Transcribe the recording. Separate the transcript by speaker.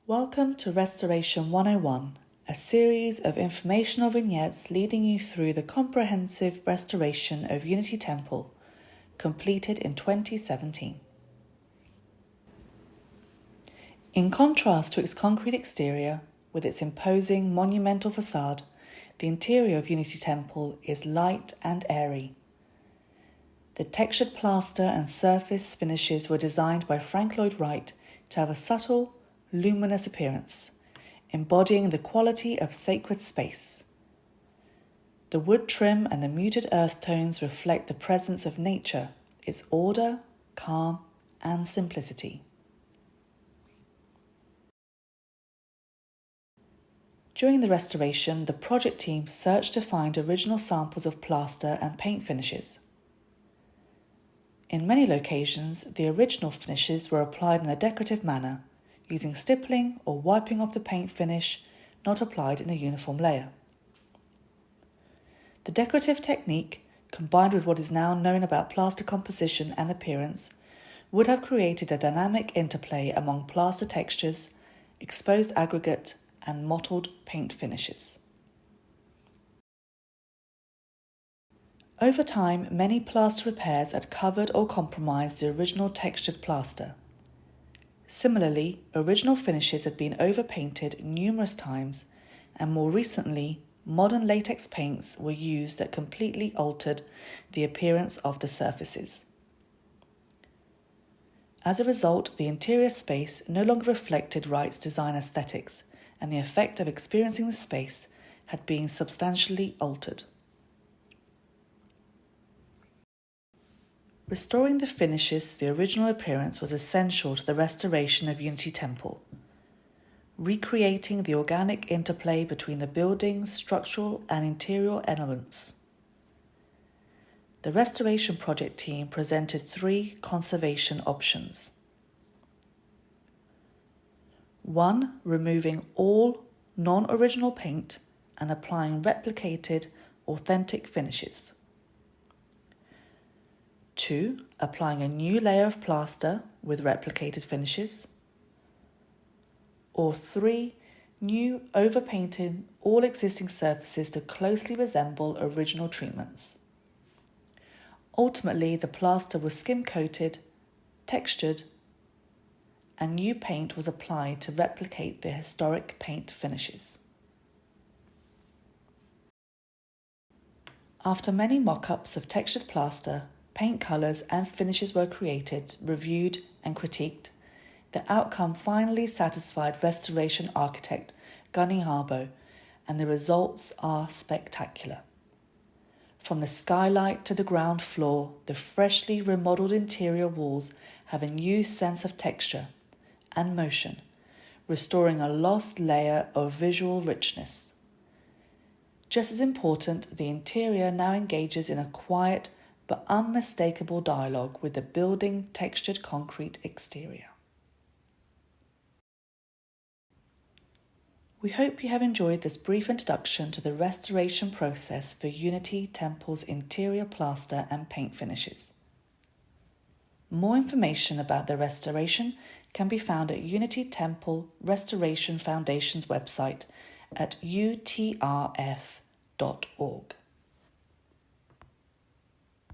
Speaker 1: Welcome to Restoration 101, a series of informational vignettes leading you through the comprehensive restoration of Unity Temple, completed in 2017. In contrast to its concrete exterior, with its imposing monumental facade, the interior of Unity Temple is light and airy. The textured plaster and surface finishes were designed by Frank Lloyd Wright to have a subtle, luminous appearance, embodying the quality of sacred space. The wood trim and the muted earth tones reflect the presence of nature, its order, calm, and simplicity. During the restoration, the project team searched to find original samples of plaster and paint finishes. In many locations, the original finishes were applied in a decorative manner, using stippling or wiping off the paint finish not applied in a uniform layer. The decorative technique, combined with what is now known about plaster composition and appearance, would have created a dynamic interplay among plaster textures, exposed aggregate, and mottled paint finishes. Over time, many plaster repairs had covered or compromised the original textured plaster. Similarly, original finishes had been overpainted numerous times, and more recently, modern latex paints were used that completely altered the appearance of the surfaces. As a result, the interior space no longer reflected Wright's design aesthetics, and the effect of experiencing the space had been substantially altered. Restoring the finishes to the original appearance was essential to the restoration of Unity Temple, recreating the organic interplay between the building's structural and interior elements. The restoration project team presented 3 conservation options. 1. Removing all non-original paint and applying replicated, authentic finishes. 2. Applying a new layer of plaster with replicated finishes. Or 3. New overpainting all existing surfaces to closely resemble original treatments. Ultimately, the plaster was skim-coated, textured, and new paint was applied to replicate the historic paint finishes. After many mock-ups of textured plaster, paint colours and finishes were created, reviewed and critiqued, the outcome finally satisfied restoration architect Gunny Harbo, and the results are spectacular. From the skylight to the ground floor, the freshly remodelled interior walls have a new sense of texture and motion, restoring a lost layer of visual richness. Just as important, the interior now engages in a quiet but unmistakable dialogue with the building textured concrete exterior. We hope you have enjoyed this brief introduction to the restoration process for Unity Temple's interior plaster and paint finishes. More information about the restoration can be found at Unity Temple Restoration Foundation's website at utrf.org.